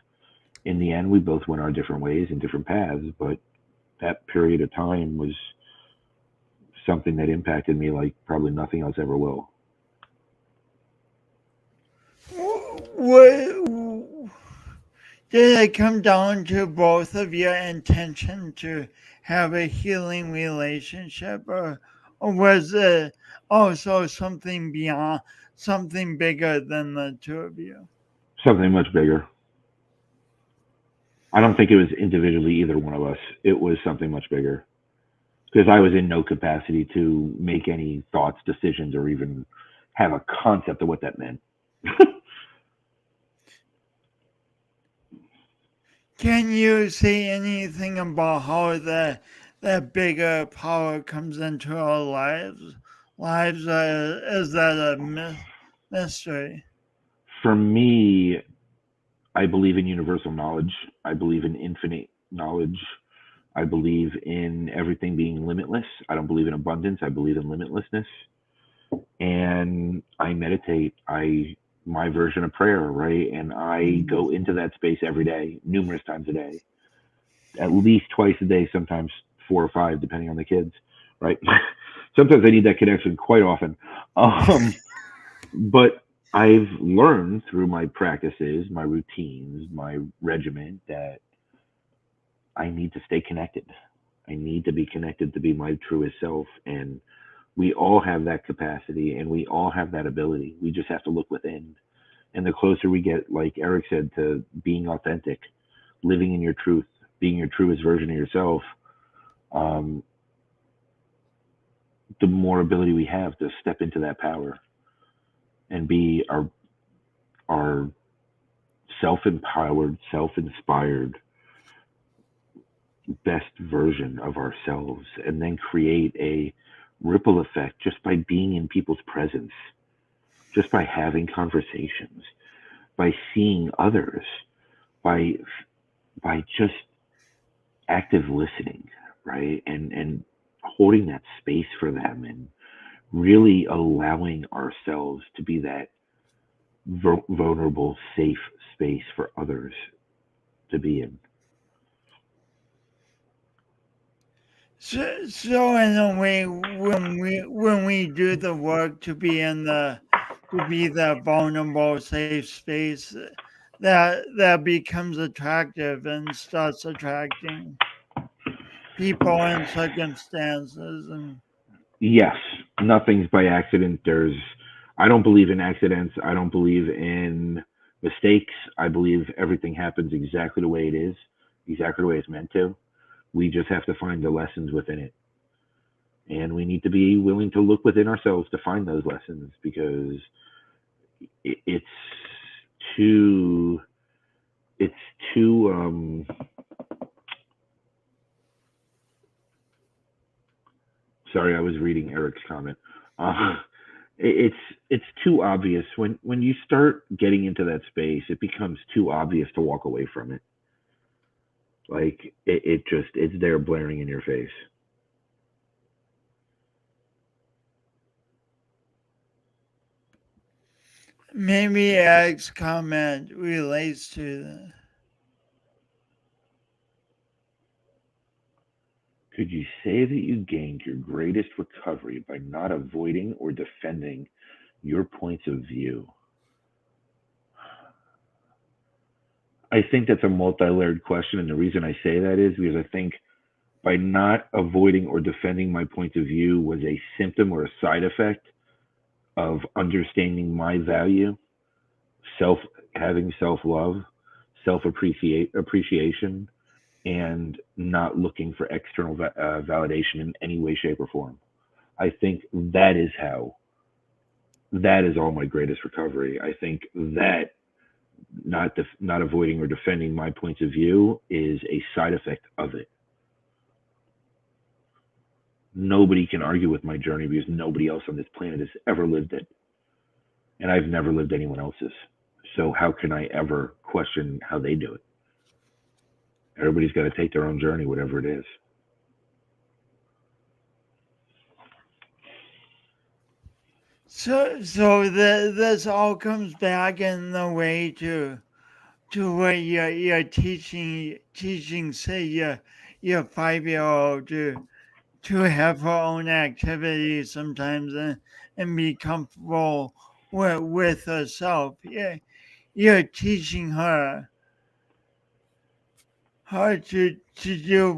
in the end, we both went our different ways and different paths. But that period of time was something that impacted me like probably nothing else ever will. What did it come down to both of your intention to have a healing relationship, or was it also something beyond, something bigger than the two of you? Something much bigger. I don't think it was individually either one of us. It was something much bigger because I was in no capacity to make any thoughts, decisions, or even have a concept of what that meant. Can you say anything about how that bigger power comes into our lives? Is that a mystery? For me, I believe in universal knowledge. I believe in infinite knowledge. I believe in everything being limitless. I don't believe in abundance. I believe in limitlessness. And I meditate. I my version of prayer, right? And I Mm. go into that space every day, numerous times a day, at least twice a day, sometimes four or five, depending on the kids, right? Sometimes I need that connection quite often. But I've learned through my practices, my routines, my regimen that I need to stay connected. I need to be connected to be my truest self. And we all have that capacity and we all have that ability. We just have to look within. And the closer we get, like Eric said, to being authentic, living in your truth, being your truest version of yourself, um, the more ability we have to step into that power and be our self empowered, self inspired best version of ourselves, and then create a ripple effect just by being in people's presence, just by having conversations, by seeing others, by just active listening, right? And holding that space for them and really allowing ourselves to be that vulnerable, safe space for others to be in. So in a way, when we do the work to be the vulnerable, safe space, that becomes attractive and starts attracting people and circumstances, and Yes, nothing's by accident. I don't believe in accidents. I don't believe in mistakes. I believe everything happens exactly the way it is, exactly the way it's meant to. We just have to find the lessons within it. And we need to be willing to look within ourselves to find those lessons because it's too, it's too, sorry, I was reading Eric's comment. Uh, it's it's too obvious when you start getting into that space. It becomes too obvious to walk away from it. Like it just it's there blaring in your face. maybe Eric's comment relates to that. Could you say that you gained your greatest recovery by not avoiding or defending your points of view? I think that's a multi-layered question, and the reason I say that is because I think by not avoiding or defending my point of view was a symptom or a side effect of understanding my value, self having self love, self appreciation, and not looking for external validation in any way, shape, or form. I think that is all my greatest recovery. I think that not avoiding or defending my points of view is a side effect of it. Nobody can argue with my journey because nobody else on this planet has ever lived it, and I've never lived anyone else's. So how can I ever question how they do it? Everybody's got to take their own journey, whatever it is. So this all comes back in the way to what you're teaching, say your 5-year-old to have her own activities sometimes and be comfortable with herself. Yeah, you're teaching her to do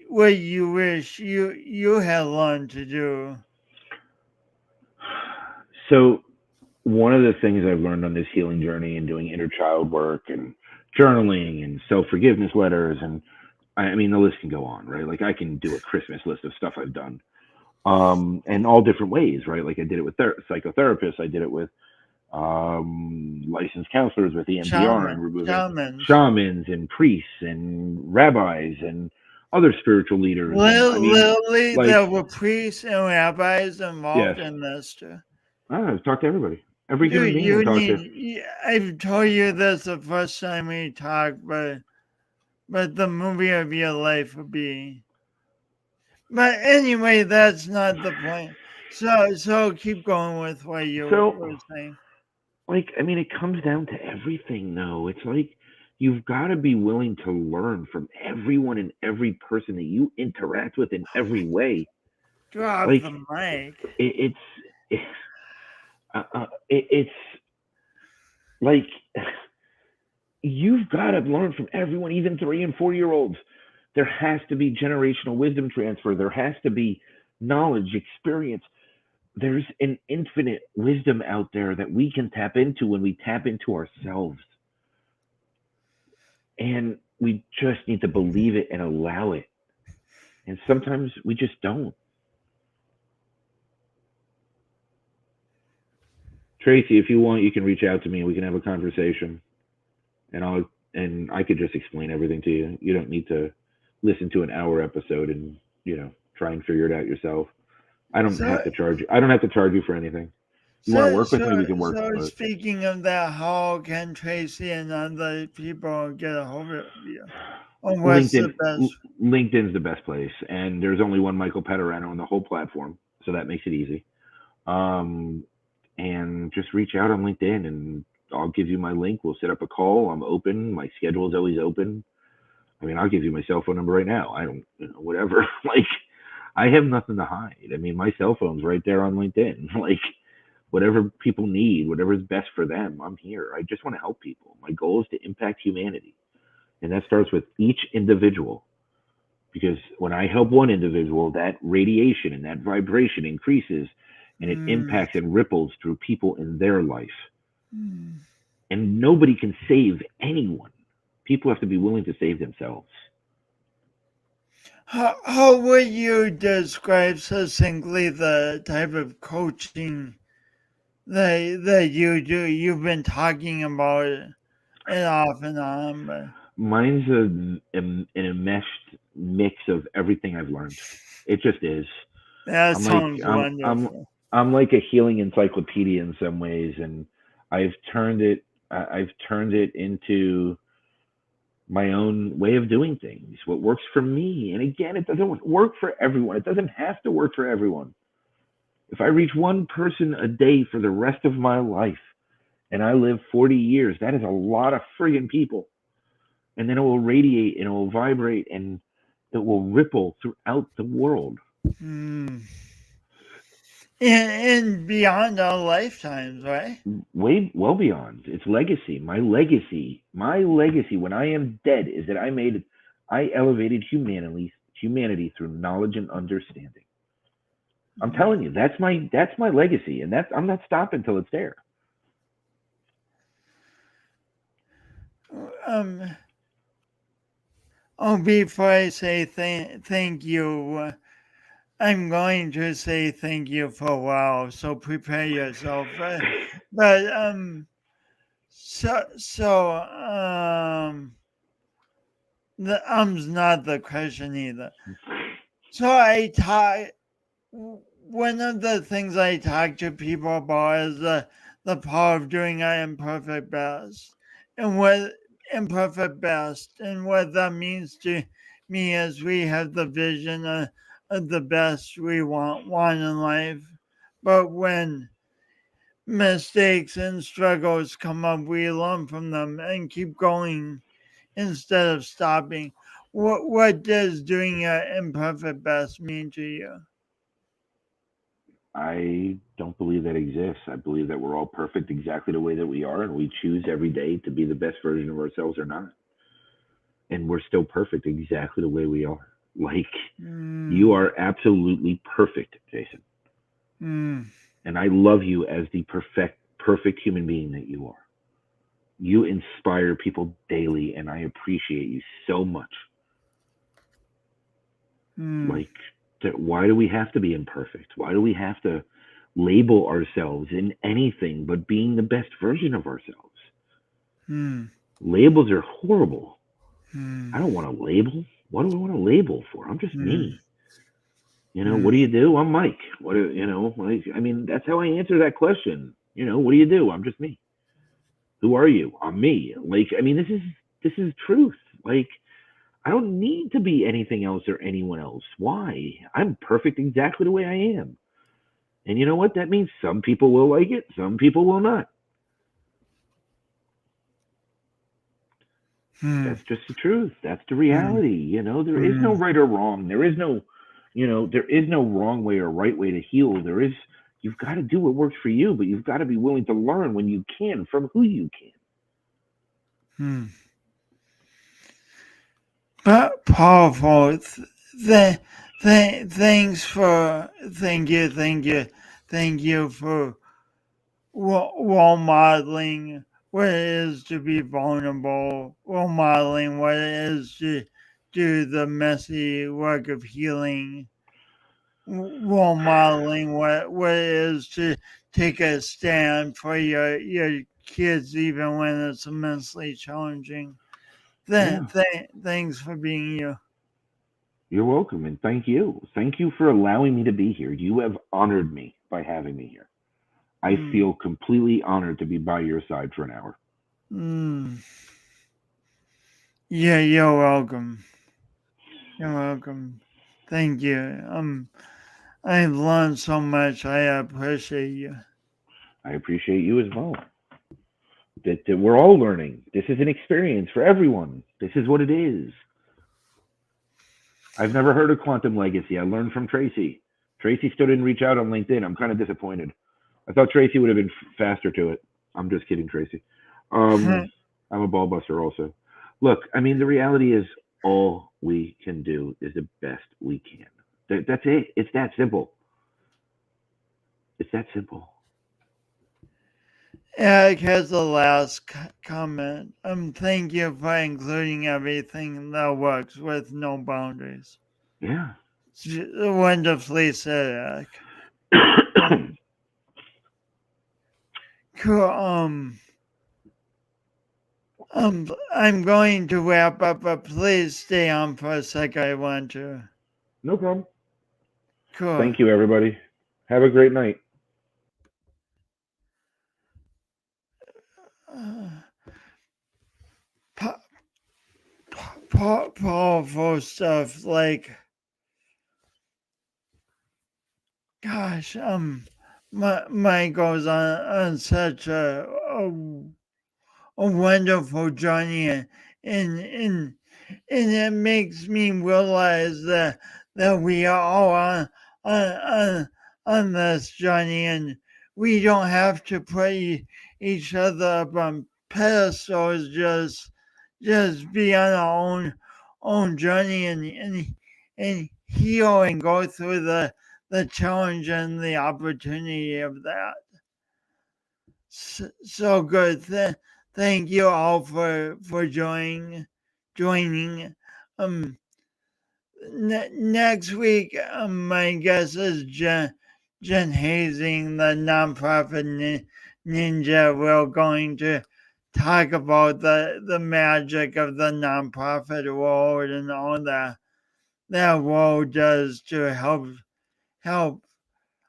what you wish you had learned to do. So one of the things I've learned on this healing journey and doing inner child work and journaling and self forgiveness letters, and I mean the list can go on, right? Like I can do a Christmas list of stuff I've done, and all different ways, right? Like I did it with psychotherapists, I did it with licensed counselors, with EMDR, and with Shamans. shamans and priests and rabbis and other spiritual leaders, and I mean, Literally, like, there were priests and rabbis yes, involved in this too. I've talked to everybody, every human Dude, being I you talked to. need. I've told you this the first time we talked, but the movie of your life would be. But anyway, that's not the point. So keep going with what you So, were saying. like, I mean, it comes down to everything, though. It's like you've got to be willing to learn from everyone and every person that you interact with in every way. Drop Like, the mic. it, it's like you've got to learn from everyone, even 3 and 4 year olds. There has to be generational wisdom transfer. There has to be knowledge, experience. There's an infinite wisdom out there that we can tap into when we tap into ourselves. And we just need to believe it and allow it. And sometimes we just don't. Tracy, if you want, you can reach out to me and we can have a conversation. And I could just explain everything to you. You don't need to listen to an hour episode and, try and figure it out yourself. I don't have to charge you. I don't have to charge you for anything. You want to work with me, we can work. So But speaking of that, how can Tracy and other people get a hold of you? Or what's the best? LinkedIn's the best place, and there's only one Michael Padurano on the whole platform, so that makes it easy. And just reach out on LinkedIn, and I'll give you my link. We'll set up a call. I'm open. My schedule is always open. I mean, I'll give you my cell phone number right now. I don't, whatever. Like, I have nothing to hide. I mean, my cell phone's right there on LinkedIn. Like, whatever people need, whatever's best for them, I'm here. I just want to help people. My goal is to impact humanity. And that starts with each individual. Because when I help one individual, that radiation and that vibration increases and it impacts and ripples through people in their life. And nobody can save anyone. People have to be willing to save themselves. How would you describe succinctly the type of coaching that you do? You've been talking about it off and on, but mine's an enmeshed mix of everything I've learned. It just is. that sounds wonderful. I'm like a healing encyclopedia in some ways, and I've turned it into my own way of doing things, what works for me. And again, it doesn't work for everyone. It doesn't have to work for everyone. If I reach one person a day for the rest of my life and I live 40 years, that is a lot of friggin' people. And then it will radiate and it will vibrate and it will ripple throughout the world. And beyond our lifetimes, right? Way well beyond. It's legacy. My legacy when I am dead is that I elevated humanity through knowledge and understanding. I'm telling you, that's my legacy, and I'm not stopping until it's there. before I say thank you, I'm going to say thank you for a while, so prepare yourself. But so the not the question either. So one of the things I talk to people about is the power of doing our imperfect best, and what that means to me is we have the vision of the best we want in life, but when mistakes and struggles come up, we learn from them and keep going instead of stopping. What does doing your imperfect best mean to you? I don't believe that exists. I believe that we're all perfect exactly the way that we are, and we choose every day to be the best version of ourselves or not. And we're still perfect exactly the way we are. Like, you Mm, are absolutely perfect, Jason. mm, And I love you as the perfect human being that you are. You inspire people daily, and I appreciate you so much. mm, Like, why do we have to be imperfect? Why do we have to label ourselves in anything but being the best version of ourselves? mm, Labels are horrible. I mm, don't want to label. What do I want to label for? I'm just mm, me. What mm, do you do? I'm Mike. What do like, I mean, that's how I answer that question. What do you do? I'm just me. Who are you? I'm me. Like, I mean, this is truth. Like, I don't need to be anything else or anyone else. Why? I'm perfect exactly the way I am. And you know what? That means some people will like it, some people will not. mm, That's just the truth. That's the mm, reality. There is no mm, right or wrong. There is no wrong way or right way to heal. You've got to do what works for you, but you've got to be willing to learn when you can from who you can. mm. But powerful. Thank you for role modeling what it is to be vulnerable, role modeling what it is to do the messy work of healing, role modeling what it is to take a stand for your kids even when it's immensely challenging. Yeah, Thanks for being you. you're welcome, and thank you. Thank you for allowing me to be here. You have honored me by having me here. I Mm, feel completely honored to be by your side for an hour. mm. Yeah, you're welcome. You're welcome. Thank you. I've learned so much. I appreciate you. I appreciate you as well. That we're all learning. This is an experience for everyone. This is what it is. I've never heard of quantum legacy. I learned from Tracy. Tracy still didn't reach out on LinkedIn. I'm kind of disappointed. I thought Tracy would have been faster to it. I'm just kidding, Tracy. Um, I'm a ball buster also. Look, I mean, the reality is all we can do is the best we can. That's it. It's that simple. It's that simple. Eric has the last comment. Thank you for including everything that works with no boundaries. Yeah. Wonderfully said, Eric. Um, cool. I'm going to wrap up, but please stay on for a sec. I want to. No problem. Cool. Thank you, everybody. Have a great night. Uh, powerful stuff. Like, gosh, Mike goes on such a wonderful journey, and it makes me realize that we are all on, on, on this journey, and we don't have to put each other up on pedestals. Just be on our own journey and heal and go through the challenge and the opportunity of that. So good. Thank you all for joining. Next week, my guest is Jen Hazing, the nonprofit ninja. We're going to talk about the magic of the nonprofit world and all that world does to help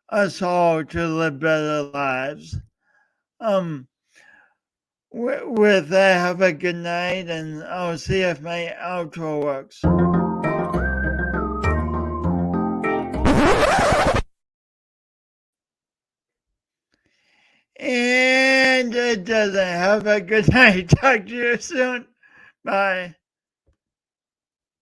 us all to live better lives. With that, have a good night, and I'll see if my outro works. And it doesn't. Have a good night. Talk to you soon. Bye.